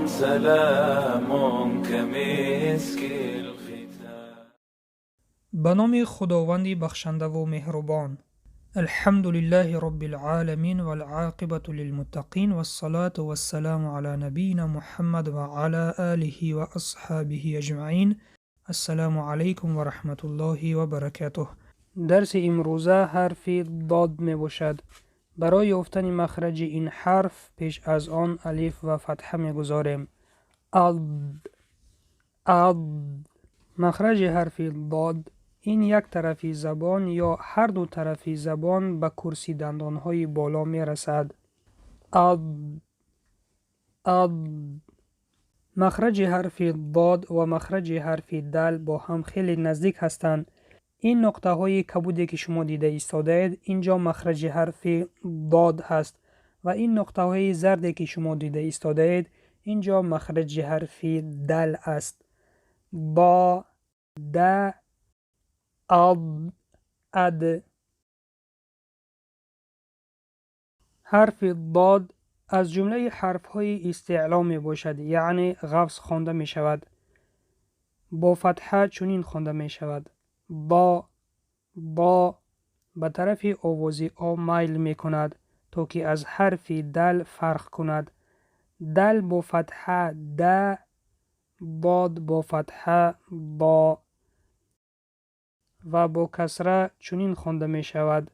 سلام كمسك الختام. به نام خداوند بخشنده و مهربان. الحمد لله رب العالمین والعاقبة للمتقین والصلاة والسلام على نبینا محمد و علی آله و اصحابه اجمعین. السلام علیکم و رحمت الله و برکاته. درس امروزه حرف ضاد می باشد. برای یافتن مخرج این حرف پیش از آن الف و فتحه می گذاریم. اد. مخرج حرف ضاد این یک طرفی زبان یا هر دو طرفی زبان به کرسی دندانهای بالا می رسد. اد. مخرج حرف ضاد و مخرج حرف دال با هم خیلی نزدیک هستند. این نقطه های کبودی که شما دیده ایستاده اید اینجا مخرج حرف ضاد هست و این نقطه های زردی که شما دیده ایستاده اید اینجا مخرج حرف دال است. با د اد. حرف ضاد از جمله حرف های استعلا می باشد، یعنی غفظ خوانده می شود. با فتحه چنین خوانده می شود. با به طرف آواز آ میل می کند تا که از حرف دل فرق کند. دل با فتحه د، ضاد با فتحه با و با کسره چنین خوانده می شود.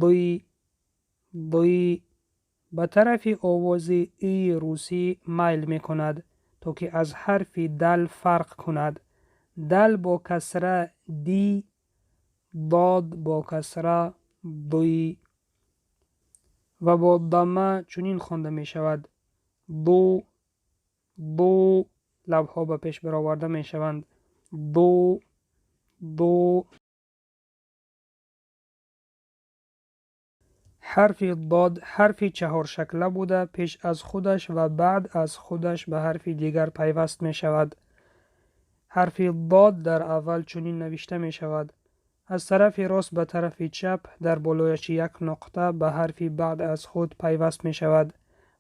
ضی. به طرف آواز ای روسی میل می کند تا که از حرف دل فرق کند. دل با کسره دی، ضاد با کسره ضی و با ضمه چنین خوانده می شود. ضو. لبها به پیش برآورده می شوند. ضو. حرف ضاد حرف چهار شکله بوده پیش از خودش و بعد از خودش به حرف دیگر پیوست می شود. حرف ضاد در اول چنین نوشته می شود: از طرف راست به طرف چپ در بالایش یک نقطه به حرف بعد از خود پیوست می شود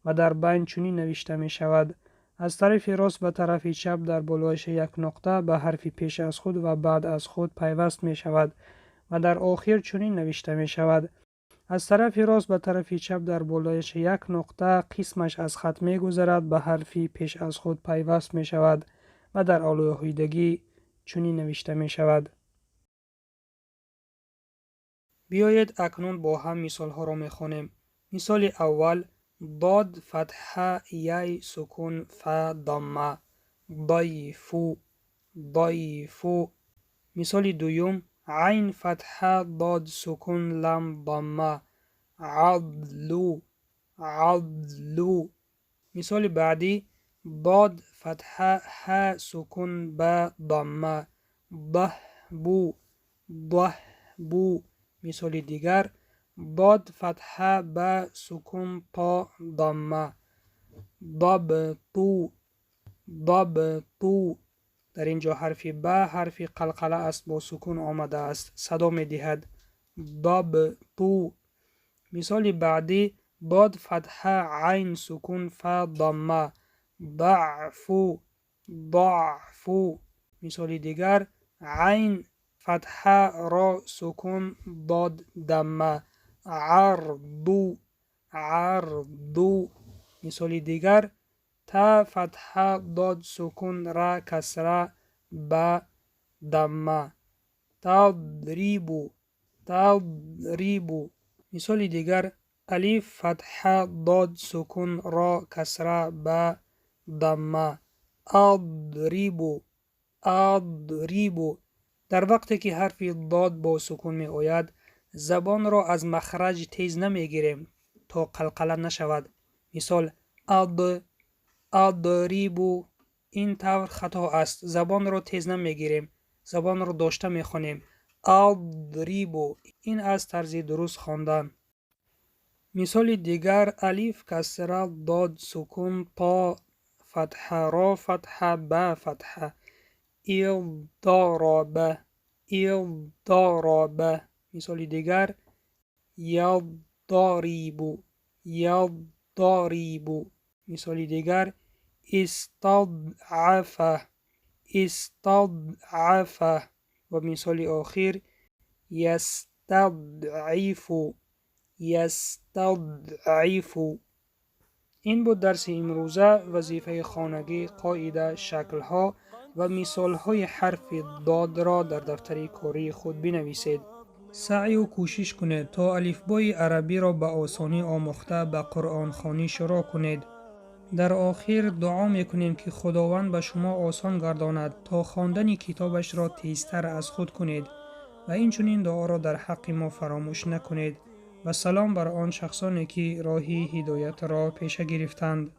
و در بین چنین نوشته می شود: از طرف راست به طرف چپ در بالایش یک نقطه به حرف پیش از خود و بعد از خود پیوست می شود و در آخر چنین نوشته می شود: از طرف راست به طرف چپ در بالایش یک نقطه قسمش از خط می گذرد به حرف پیش از خود پیوست می شود و در آلایدگی چنین نوشته می شود. بیایید اکنون با هم مثال ها را می خوانیم. مثال اول: ضاد فتحه یای سکون ف ضمه ضیفو. مثال دوم: عین فتحه ضاد سکون لام ضمه عضلو. مثال بعدی: ضاد فتحه ح سکون ب ضمه ضحبو. مثال دیگر: ضاد فتحه ب سکون طا ضمه ضبطو. در اینجا حرف ب حرف قلقله است، با سکون آمده است، صدا می دهد ضبطو. مثال بعدی: ضاد فتحه عین سکون ف ضمه ضعفو. مثال دیگر: عین فتحه را سکون ضاد ضمه عرضو. مثال دیگر: تا فتحه ضاد سکون را کسره ب ضمه تضریبو. مثال دیگر: الف فتحه ضاد سکون را کسره ب ضمه اضریبو. در وقتی که حرف ضاد با سکون می آید زبان را از مخرج تیز نمی گیریم تا قلقله نشود. مثال: اضریبو. این طور خطا است، زبان را تیز نمی گیریم، زبان را داشته می خوانیم. اضریبو. این از طرز درست خواندن. مثال دیگر: الف کسره ضاد سکون تا فتحه را فتحه ب فتحه اضطرابه. مثال دیگر: یضطربو. مثال دیگر: استضعف استضعف. و مثال آخر یستضعف یستضعف. این بود درس امروزه. وظیفه خانگی، قاعده، شکلها و مثالهای حرف ضاد را در دفتر کاری خود بنویسید. سعی و کوشش کنید تا الفبای عربی را به آسانی آموخته به قرآن خوانی شروع کنید. در آخر دعا میکنیم که خداوند به شما آسان گرداند تا خواندن کتابش را تیزتر از خود کنید و اینچنین دعا را در حق ما فراموش نکنید. و سلام بر آن شخصانی که راهی هدایت را پیش گرفتند.